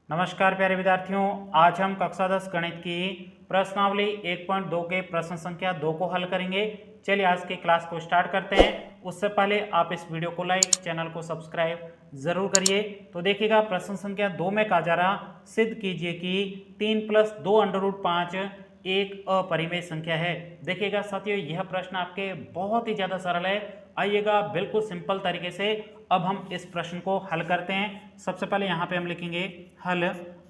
नमस्कार प्यारे विद्यार्थियों, आज हम कक्षा 10 गणित की प्रश्नावली 1.2 के प्रश्न संख्या 2 को हल करेंगे। चलिए आज की क्लास को स्टार्ट करते हैं। उससे पहले आप इस वीडियो को लाइक, चैनल को सब्सक्राइब जरूर करिए। तो देखिएगा प्रश्न संख्या 2 में कहा जा रहा, सिद्ध कीजिए कि 3 + 2 √5 एक अपरिमेय संख्या है। देखिएगा साथियों, यह प्रश्न आपके बहुत ही ज्यादा सरल है। आइएगा बिल्कुल सिंपल तरीके से अब हम इस प्रश्न को हल करते हैं। सबसे पहले यहाँ पे हम लिखेंगे हल।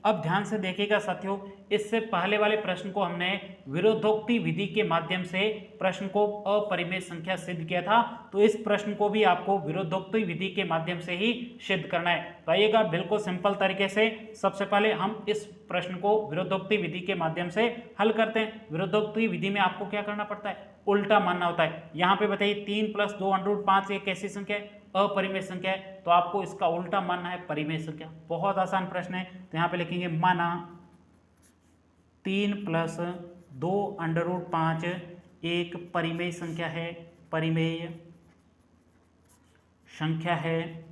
अब ध्यान से देखिएगा साथियों, इससे पहले वाले प्रश्न को हमने विरोधोक्ति विधि के माध्यम से प्रश्न को अपरिमेय संख्या सिद्ध किया था, तो इस प्रश्न को भी आपको विरोधोक्ति विधि के माध्यम से ही सिद्ध करना है। तो आइएगा बिल्कुल सिंपल तरीके से सबसे पहले हम इस प्रश्न को विरोधोक्ति विधि के माध्यम से हल करते हैं। विरोधोक्ति विधि में आपको क्या करना पड़ता है, उल्टा मानना होता है। यहाँ पे बताइए 3 + 2 √5 एक कैसी संख्या है, अपरिमेय संख्या है, तो आपको इसका उल्टा मानना है परिमेय संख्या। बहुत आसान प्रश्न है। तो यहाँ पे लिखेंगे माना 3 + 2 √5 एक परिमेय संख्या है, परिमेय संख्या है।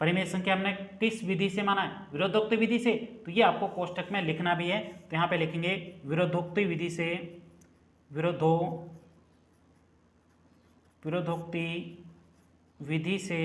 परिमेय संख्या हमने किस विधि से माना है, विरोधोक्ति विधि से। तो ये आपको कोष्टक में लिखना भी है। तो यहाँ पे लिखेंगे विरोधोक्ति विधि से, विरोधोक्ति विधि से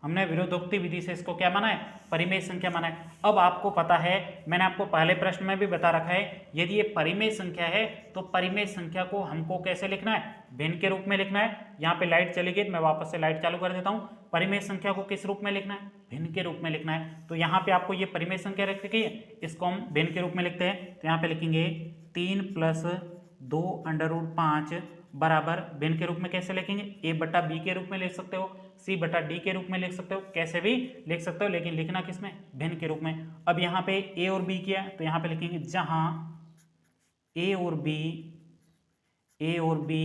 हमने विरोधोक्ति विधि से इसको क्या माना है, परिमेय संख्या माना है। अब आपको पता है, मैंने आपको पहले प्रश्न में भी बता रखा है, यदि ये परिमेय संख्या है तो परिमेय संख्या को हमको कैसे लिखना है, भिन्न के रूप में लिखना है। यहाँ पे लाइट चली गई, मैं वापस से लाइट चालू कर देता हूँ। परिमेय संख्या को किस रूप में लिखना है, भिन्न के रूप में लिखना है। तो यहाँ पे आपको ये परिमेय संख्या रख रखी है, इसको हम भिन्न के रूप में लिखते हैं। तो यहाँ पे लिखेंगे 3 + 2 √5 बराबर भिन्न के रूप में कैसे लिखेंगे, a/b के रूप में लिख सकते हो, c/d के रूप में लिख सकते हो, कैसे भी लिख सकते हो, लेकिन लिखना किसमें, भिन्न के रूप में। अब यहाँ पे a और b किया, तो यहाँ पे लिखेंगे जहां a और b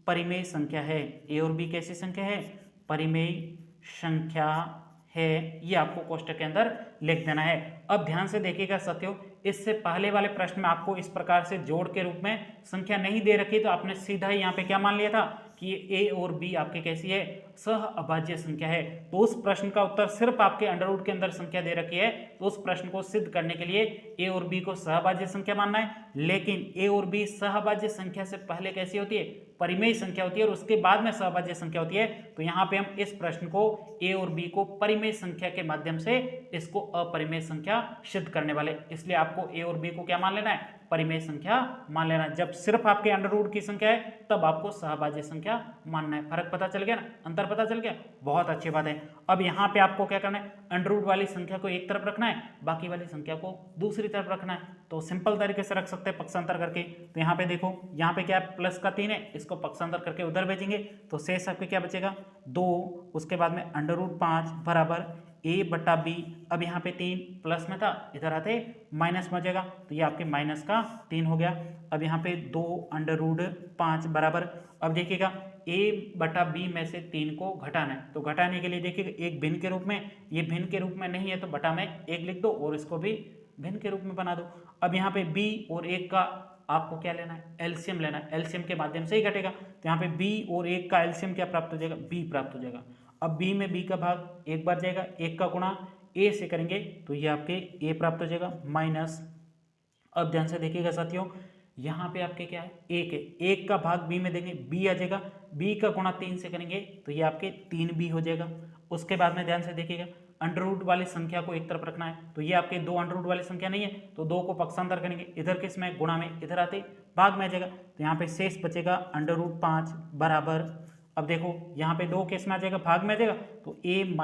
परिमेय संख्या है। a और b कैसी संख्या है, परिमेय संख्या है। ये आपको कोष्टक के अंदर लिख देना है। अब ध्यान से देखिएगा साथियों, इससे पहले वाले प्रश्न में आपको इस प्रकार से जोड़ के रूप में संख्या नहीं दे रखी, तो आपने सीधा ही यहाँ पे क्या मान लिया था कि ए और बी आपके कैसी है, सह अभाज्य संख्या है। तो उस प्रश्न का उत्तर सिर्फ आपके अंडर रूट के अंदर संख्या दे रखी है, तो उस प्रश्न को सिद्ध करने के लिए ए और बी को सहअभाज्य संख्या मानना है। लेकिन ए और बी सहअभाज्य संख्या से पहले कैसी होती है, परिमेय संख्या होती है, और उसके बाद में सहअभाज्य संख्या होती है। तो यहाँ पे हम इस प्रश्न को ए और बी को परिमेय संख्या के माध्यम से इसको अपरिमेय संख्या सिद्ध करने वाले, इसलिए आपको ए और बी को क्या मान लेना है, परिमेय संख्या मान लेना। जब सिर्फ आपके अंडर रूट की संख्या है तब आपको सहभाज्य संख्या मानना है। फर्क पता चल गया ना, अंतर पता चल गया, बहुत अच्छी बात है। अब यहाँ पे आपको क्या करना है, अंडर रूट वाली संख्या को एक तरफ रखना है, बाकी वाली संख्या को दूसरी तरफ रखना है। तो सिंपल तरीके से रख सकते हैं पक्षांतर करके। तो यहाँ पे देखो, यहाँ पे क्या है, प्लस का 3 है, इसको पक्षांतर करके उधर भेजेंगे, तो शेष आपके क्या बचेगा, 2, उसके बाद में अंडर रूट 5 बराबर a/b। अब यहाँ पे 3 प्लस में था, इधर आते माइनस में हो जाएगा, तो ये आपके माइनस का 3 हो गया। अब यहाँ पे 2 अंडर रूट 5 बराबर, अब देखिएगा a/b में से 3 को घटाना है, तो घटाने के लिए देखिएगा एक भिन्न के रूप में, ये भिन्न के रूप में नहीं है तो बटा में 1 लिख दो और इसको भी भिन्न के रूप में बना दो। अब यहाँ पे b और 1 का आपको क्या लेना है, एलसीएम लेना है, एलसीएम के माध्यम से ही घटेगा। तो यहाँ पे b और 1 का एलसीएम क्या प्राप्त हो जाएगा, b प्राप्त हो जाएगा। अब b में b का भाग एक बार जाएगा, 1 का गुणा a से करेंगे तो ये आपके a प्राप्त हो जाएगा माइनस। अब ध्यान से देखिएगा साथियों, यहाँ पे आपके क्या है, 1 है, 1 का भाग b में देंगे, b आ जाएगा, b का गुणा 3 से करेंगे तो ये आपके 3b हो जाएगा। उसके बाद में ध्यान से देखिएगा, अंडर रूट वाली संख्या को एक तरफ रखना है, तो ये आपके 2 अंडर रूट वाली संख्या नहीं है, तो 2 को पक्षांतर करेंगे, इधर किस में, गुणा में, इधर आते भाग में आ जाएगा। तो यहाँ पे शेष बचेगा अंडर रूट 5 बराबर, अब देखो यहाँ पे 2 केस में आ जाएगा, भाग में आ जाएगा, तो a -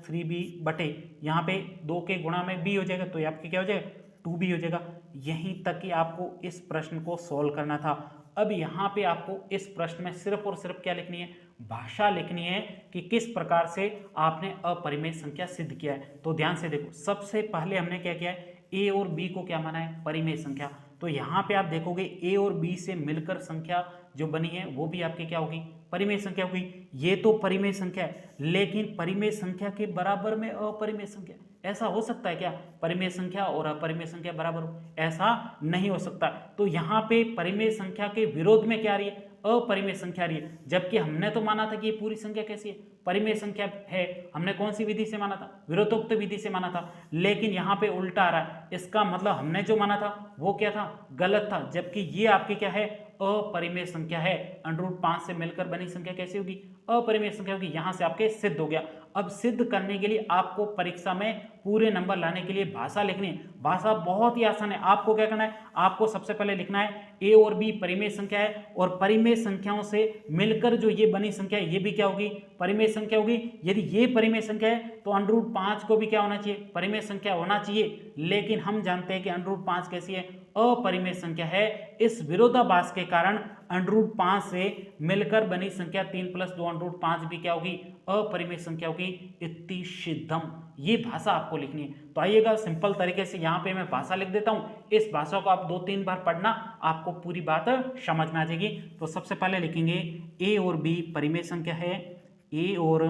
3b बटे यहाँ पे 2 के गुणा में b हो जाएगा, तो ये आपके क्या हो जाएगा, 2b हो जाएगा। यहीं तक कि आपको इस प्रश्न को सॉल्व करना था। अब यहाँ पे आपको इस प्रश्न में सिर्फ और सिर्फ क्या लिखनी है, भाषा लिखनी है कि किस प्रकार से आपने अपरिमेय संख्या सिद्ध किया है। तो ध्यान से देखो, सबसे पहले हमने क्या किया है, a और b को क्या माना है, परिमेय संख्या। तो यहाँ पे आप देखोगे a और b से मिलकर संख्या जो बनी है वो भी आपकी क्या होगी, परिमेय संख्या होगी। ये तो परिमेय संख्या है, लेकिन परिमेय संख्या के बराबर में अपरिमेय संख्या, ऐसा हो सकता है क्या, परिमेय संख्या और अपरिमेय संख्या बराबर हो, ऐसा नहीं हो सकता। तो यहाँ पे परिमेय संख्या के विरोध में क्या आ रही है, अपरिमेय संख्या आ रही है, जबकि हमने तो माना था कि ये पूरी संख्या कैसी है, परिमेय संख्या है, हमने कौन सी विधि से माना था, विरोधोक्त विधि से माना था, लेकिन यहाँ पे उल्टा आ रहा है, इसका मतलब हमने जो माना था वो क्या था, गलत था, जबकि ये आपकी क्या है, अपरिमेय संख्या है। √5 से मिलकर बनी संख्या कैसी होगी, अपरिमेय संख्या होगी। यहां से आपके सिद्ध हो गया। अब सिद्ध करने के लिए आपको परीक्षा में पूरे नंबर लाने के लिए भाषा लिखनी है। भाषा बहुत ही आसान है। आपको क्या करना है, आपको सबसे पहले लिखना है ए और बी परिमेय संख्या है, और परिमेय संख्याओं से मिलकर जो ये बनी संख्या है ये भी क्या होगी, परिमेय संख्या होगी। यदि ये परिमेय संख्या है तो √5 को भी क्या होना चाहिए, परिमेय संख्या होना चाहिए। लेकिन हम जानते हैं कि √5 कैसी है, अपरिमेय संख्या है। इस विरोधाभास के कारण √5 से मिलकर बनी संख्या 3 + 2 √5 भी क्या होगी, अपरिमेय संख्या होगी। इति सिद्धम, ये भाषा आपको लिखनी है। तो आइएगा सिंपल तरीके से यहाँ पे मैं भाषा लिख देता हूँ। इस भाषा को आप 2-3 बार पढ़ना, आपको पूरी बात समझ में आ जाएगी। तो सबसे पहले लिखेंगे ए और बी परिमेय संख्या है, ए और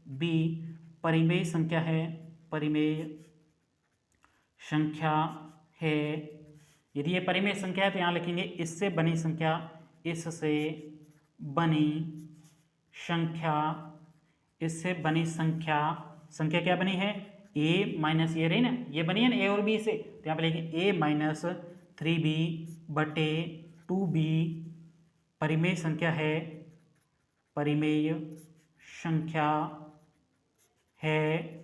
बी परिमेय संख्या है, परिमेय संख्या है। यदि ये परिमेय संख्या है तो यहाँ लिखेंगे इससे बनी संख्या, इससे बनी संख्या, इससे बनी संख्या। संख्या क्या बनी है, a माइनस ये रही ना, ये बनी है ना ए और बी से, तो यहाँ पे लिखेंगे a - 3b/2b परिमेय संख्या है, परिमेय संख्या है।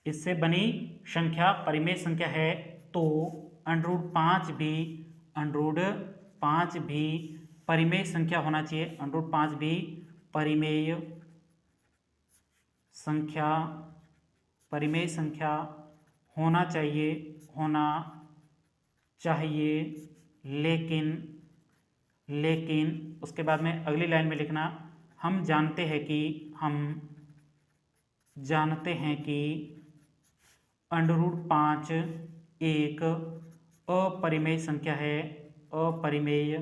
इससे बनी संख्या परिमेय संख्या है, तो √5 भी परिमेय संख्या होना चाहिए। √5 भी परिमेय संख्या, परिमेय संख्या होना चाहिए, होना चाहिए। लेकिन उसके बाद में अगली लाइन में लिखना, हम जानते हैं कि √5 एक अपरिमेय संख्या है, अपरिमेय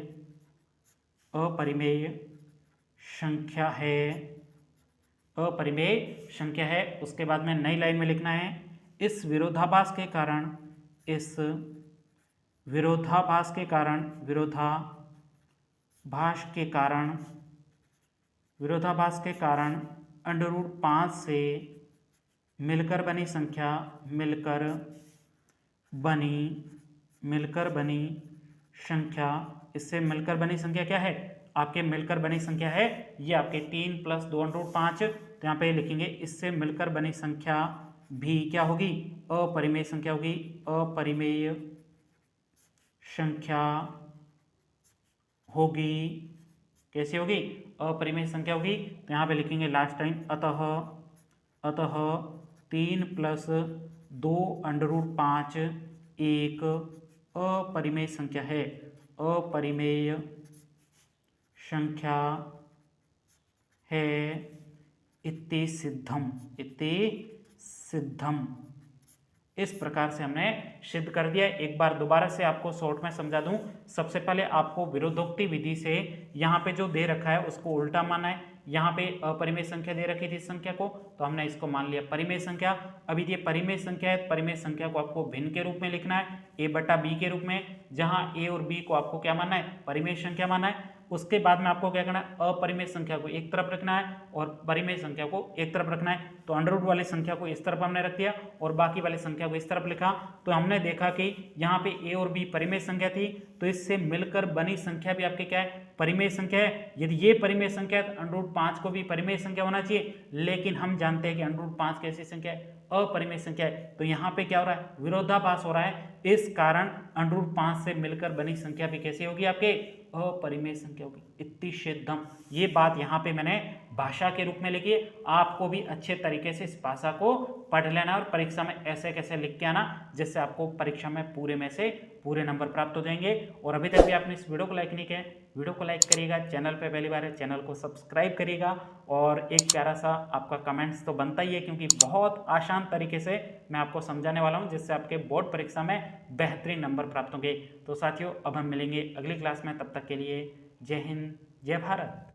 संख्या है, अपरिमेय संख्या है। उसके बाद में नई लाइन में लिखना है, इस विरोधाभास के कारण, इस विरोधाभास के कारण √5 से मिलकर बनी संख्या, मिलकर बनी संख्या, इससे मिलकर बनी संख्या क्या है, आपके मिलकर बनी संख्या है ये आपके 3 + 2 √5। तो यहाँ पे लिखेंगे इससे मिलकर बनी संख्या भी क्या होगी, अपरिमेय संख्या होगी, अपरिमेय संख्या होगी। कैसी होगी, अपरिमेय संख्या होगी। तो यहाँ पे लिखेंगे लास्ट टाइम, अतः 3 + 2 √5 एक अपरिमेय संख्या है, अपरिमेय संख्या है। इति सिद्धम। इस प्रकार से हमने सिद्ध कर दिया। एक बार दोबारा से आपको शॉर्ट में समझा दूं। सबसे पहले आपको विरोधोक्ति विधि से यहाँ पे जो दे रखा है उसको उल्टा माना है। यहाँ पे अपरिमेय संख्या दे रखी थी इस संख्या को, तो हमने इसको मान लिया परिमेय संख्या। अभी ये परिमेय संख्या है, परिमेय संख्या को आपको भिन्न के रूप में लिखना है, a/b के रूप में, जहाँ a और b को आपको क्या मानना है, परिमेय संख्या मानना है। उसके बाद में आपको क्या करना है, अपरिमेय संख्या को एक तरफ रखना है और परिमेय संख्या को एक तरफ रखना है। तो अंडर वाली संख्या को इस तरफ हमने रख दिया और बाकी वाली संख्या को इस तरफ लिखा। तो हमने देखा कि यहाँ पे a और b परिमेय संख्या थी, तो इससे मिलकर बनी संख्या भी आपके क्या है, परिमेय संख्या है। यदि ये परिमेय संख्या है तो √5 को भी परिमेय संख्या होना चाहिए। लेकिन हम जानते हैं कि √5 कैसी संख्या है, अपरिमेय संख्या है। तो यहाँ पे क्या हो रहा है, विरोधाभास हो रहा है। इस कारण √5 से मिलकर बनी संख्या भी कैसी होगी, आपके अपरिमेय संख्या होगी। इति सिद्धम, ये बात यहाँ पे मैंने भाषा के रूप में लिखी है। आपको भी अच्छे तरीके से इस भाषा को पढ़ लेना और परीक्षा में ऐसे कैसे लिख के आना, जिससे आपको परीक्षा में पूरे में से पूरे नंबर प्राप्त हो जाएंगे। और अभी तक भी आपने इस वीडियो को लाइक नहीं किया, वीडियो को लाइक करिएगा, चैनल पे पहली बार है चैनल को सब्सक्राइब करिएगा, और एक प्यारा सा आपका कमेंट्स तो बनता ही है, क्योंकि बहुत आसान तरीके से मैं आपको समझाने वाला हूं, जिससे आपके बोर्ड परीक्षा में बेहतरीन नंबर प्राप्त होंगे। तो साथियों, अब हम मिलेंगे अगली क्लास में, तब तक के लिए जय हिंद, जय भारत।